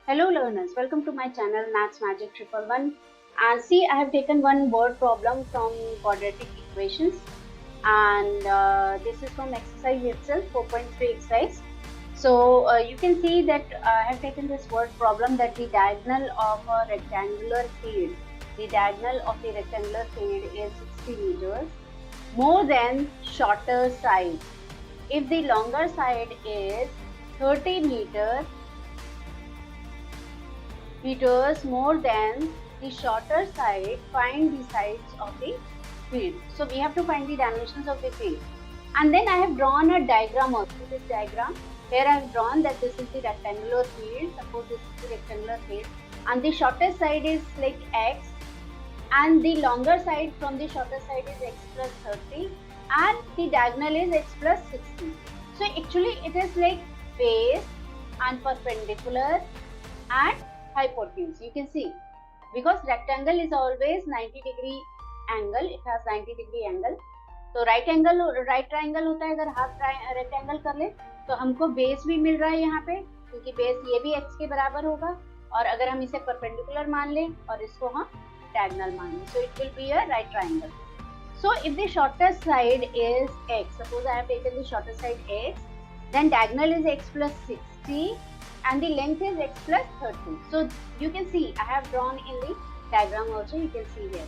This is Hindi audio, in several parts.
Hello learners, welcome to my channel Maths Magic 111. And see, I have taken one word problem from quadratic equations, and this is from exercise itself, 4.3 exercise. So you can see that I have taken this word problem that the diagonal of a rectangular field, is 60 meters more than shorter side. If the longer side is 30 meters more than the shorter side, find the sides of the field. So we have to find the dimensions of the field. And then I have drawn a diagram also. This diagram, here I have drawn that this is the rectangular field. Suppose this is the rectangular field, and the shortest side is like x, and the longer side from the shorter side is x plus 30, and the diagonal is x plus 60. So actually it is like base and perpendicular and hypotenuse. You can see, because rectangle is always 90-degree angle, it has 90-degree angle. तो राइट ट्राइंगल होता है, अगर हाफ रेक्टेंगल कर ले तो हमको बेस भी मिल रहा है यहाँ पे, क्योंकि बेस ये भी x के बराबर होगा, और अगर हम इसे परपेंडिकुलर मान ले और इसको हम डायगोनल मान ले, so it will be a right triangle. So if the shortest side is x, suppose I have taken the shortest side x, then diagonal is x plus 60 and the length is x plus 30. So you can see I have drawn in the diagram also, you can see here.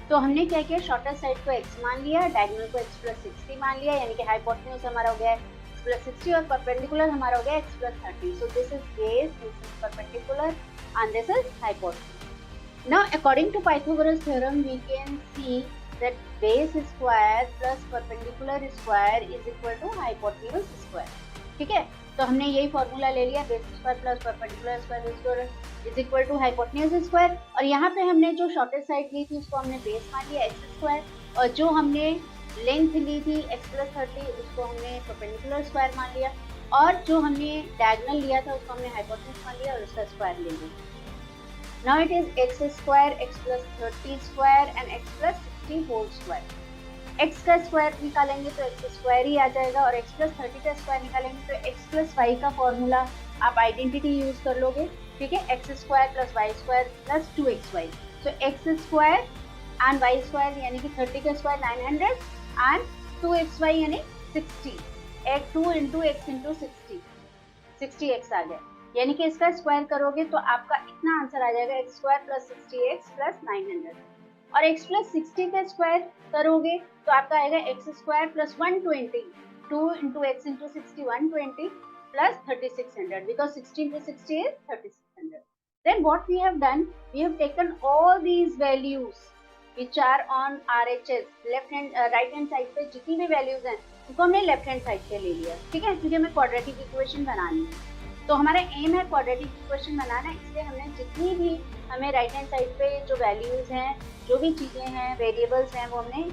तो हमने क्या किया, शॉर्टर साइड को x मान लिया, डायगोनल को x plus 60 मान लिया, यानी कि हाइपोटेन्यूज हमारा हो गया x plus 60 और परपेंडिकुलर हमारा हो गया x plus 30. So this is base, this is perpendicular, and this is hypotenuse. Now according to Pythagoras theorem, we can see that base square plus perpendicular square is equal to hypotenuse square. ठीक है, तो हमने यही फॉर्मूला ले लिया, base square plus perpendicular square is equal to hypotenuse square. और यहाँ पे हमने जो शॉर्टेस्ट साइड ली थी उसको हमने बेस मान लिया एक्स स्क्वायर, और जो हमने लेंथ ली थी एक्स प्लस 30 उसको हमने परपेंडिकुलर स्क्वायर मान लिया, और जो हमने डायगोनल लिया था उसको हमने हाइपोटेन्यूज मान लिया और उसका स्क्वायर ले लिया. Now it is x square, x plus 30 square and x plus 60 whole square. x का स्क्वायर निकालेंगे तो x स्क्वायर ही आ जाएगा, और x प्लस 30 का स्क्वायर निकालेंगे तो x प्लस y का फॉर्मूला आप आइडेंटिटी यूज कर लोगे. ठीक है, x square plus y square plus 2xy. So x square and y square यानी कि 30 का स्क्वायर 900 एंड 2xy यानी 60. 2 इंटू एक्स इंटू 60x आ गया, यानी कि इसका स्क्वायर करोगे तो आपका इतना आंसर आ जाएगा, x square plus 60x plus 900. और x प्लस 60 का स्क्वायर करोगे तो आपका आएगा x square plus 120, 2 into x into 60 120 plus 3600, because 60 into 60 is 3600. Then what we have done, we have taken all these values which are on RHS, left hand right hand side पे जितनी भी values हैं उनको हमने left hand side पे ले लिया. ठीक है, क्योंकि हमें quadratic equation बनानी है, तो हमारा एम है quadratic equation बनाना, इसलिए हमने जितनी भी हमें राइट हैंड साइड पे जो वैल्यूज हैं, जो भी चीज़ें हैं, वेरिएबल्स हैं, वो हमने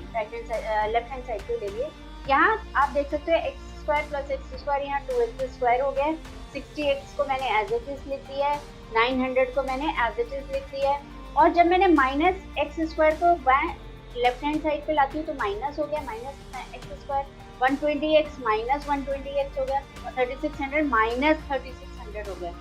लेफ्ट हैंड साइड पे ले लिए. यहाँ आप देख सकते हो x square plus x square, यहाँ 2x स्क्वायर हो गया. 60x को मैंने एज इट इज लिख दिया है, 900 को मैंने एज इट इज लिख दिया है, और जब मैंने माइनस एक्स स्क्वायर को लेफ्ट हैंड साइड पे लाती हूँ तो माइनस हो गया, minus x square. 120x minus 120x हो गया, और 3600 माइनस 3600 हो गया.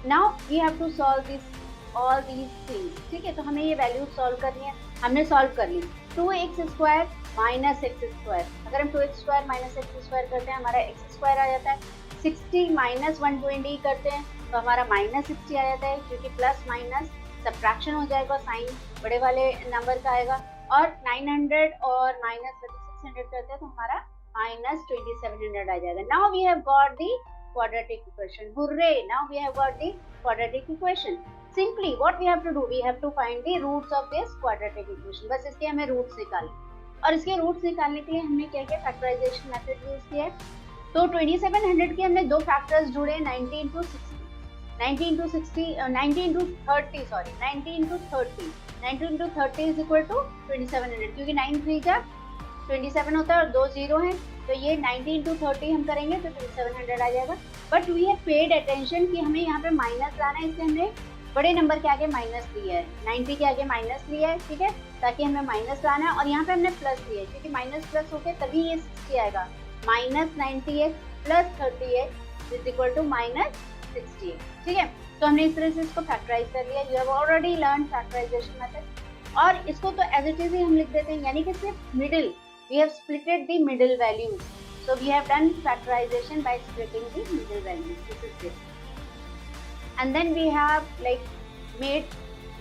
Now we have to solve this all these things. ठीक है, तो हमें ये वैल्यू सॉल्व करनी है, हमने सॉल्व कर ली. 2x square minus x square, अगर हम 2x square minus x square करते हैं हमारा एक्स स्क्वायर आ जाता है. 60 माइनस 120 करते हैं तो हमारा माइनस 60 आ जाता है, क्योंकि प्लस माइनस सब्ट्रैक्शन हो जाएगा, साइन बड़े वाले नंबर का आएगा. और 900 और माइनस 3600 करते हैं तो हमारा माइनस 2700 आ जाएगा. Now we have got the quadratic equation. Hooray! Now we have got the quadratic equation. Simply what we have to do, we have to find the roots of this quadratic equation. बस इसके हमें रूट्स निकालने, और इसके रूट्स निकालने के लिए हमने क्या किया, फैक्टराइजेशन मेथड यूज किया है. तो 2700 के हमने दो फैक्टर्स जुड़े, 90 into 60, 90 into 30 is equal to 2700, क्योंकि 9 3 जा 27 होता है और 2 0 हैं, तो ये 90 into 30 हम करेंगे तो 2700 आ जाएगा. But we have paid attention कि हमें यहाँ पे माइनस लाना है, इसलिए हमने बड़े नंबर के आगे माइनस लिया है, 90 के आगे माइनस लिया है. ठीक है, ताकि हमें माइनस लाना है, और यहाँ पे हमने प्लस लिया है, क्योंकि माइनस प्लस होके तभी ये 60 आएगा. Minus 90x plus 30x is equal to minus 68, ठीक है। तो हमने इस तरह से इसको फैक्टराइज कर लिया। You have already learn factorisation method. और इसको तो एज इट इज ही हम लिख देते हैं, यानी कि सिर्फ middle, we have splitted the middle values, so we have done factorization by splitting the middle values. This is this, and then we have like made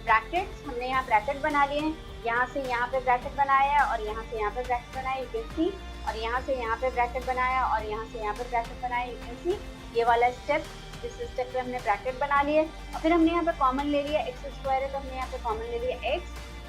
brackets. हमने यहाँ ब्रैकेट बना लिए हैं, यहाँ से यहाँ पे ब्रैकेट बनाया और यहाँ से यहाँ पे ब्रैकेट बनाया, you can see, और यहाँ से यहाँ पे ब्रैकेट बनाया और यहाँ से यहाँ पे ब्रैकेट बनाया, you can see। ये वाला स्टेप, इस स्टेप पे हमने ब्रैकेट बना लिए और फिर हमने यहाँ पे कॉमन ले लिया, x स्क्वायर है तो हमने यहाँ पे कॉमन ले लिया x,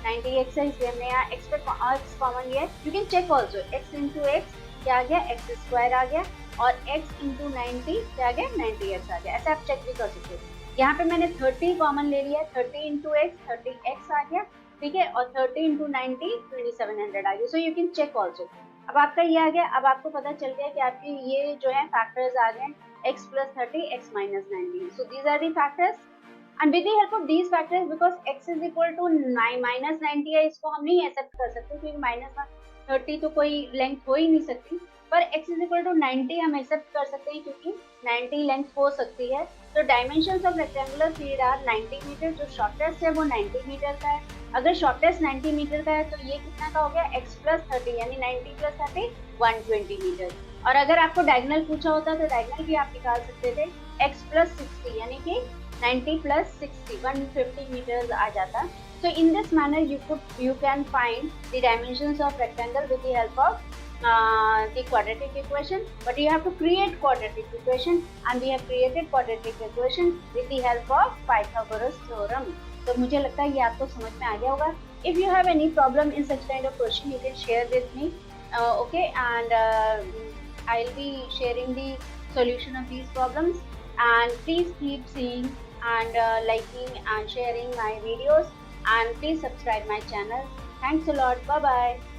90x है इसलिए हमने यहाँ x पे x कॉमन लिया है। You can check also, x into x क्या आ गया, एक्स स्क्वायर आ गया, और x इंटू 90 क्या आ गया, 90x आ गया। ऐसे आप चेक भी कर सकते हो। यहाँ पे मैंने 30 कॉमन ले लिया, 30 इंटू एक्स 30x आ गया, ठीक है, और 30 इंटू 90 2700 आ गया। So you can check also. अब आपका ये आ गया, अब आपको पता चल गया कि आपके ये जो है फैक्टर्स आ गए, x plus 30, x minus 90। So these are the factors, and with the help of these factors, because x is equal to minus 90 है, इसको हम नहीं एक्सेप्ट कर सकते क्योंकि माइनस 30 तो कोई लेंथ हो ही नहीं सकती, पर x इज इक्वल टू 90 हम एक्सेप्ट कर सकते हैं क्योंकि 90 लेंथ हो सकती है। तो dimensions of rectangular field are 90 metre, जो शॉर्टेस्ट है वो 90 मीटर का है। अगर शॉर्टेस्ट 90 मीटर का है तो ये कितना का हो गया, x प्लस 30, यानी 90 प्लस 30 120 मीटर। और अगर आपको डायगोनल पूछा होता तो डायगोनल भी आप निकाल सकते थे, x प्लस 60 यानी कि 90 plus 60, 150 meters आ जाता। So in this manner you can find the dimensions of rectangle with the help of the quadratic equation, but you have to create quadratic equation, and we have created quadratic equation with the help of Pythagoras theorem. तो मुझे लगता है ये आपको समझ में आ गया होगा। If you have any problem in such kind of question, you can share with me, okay, and I'll be sharing the solution of these problems. And please keep seeing and liking and sharing my videos, and please subscribe my channel. Thanks a lot. Bye bye.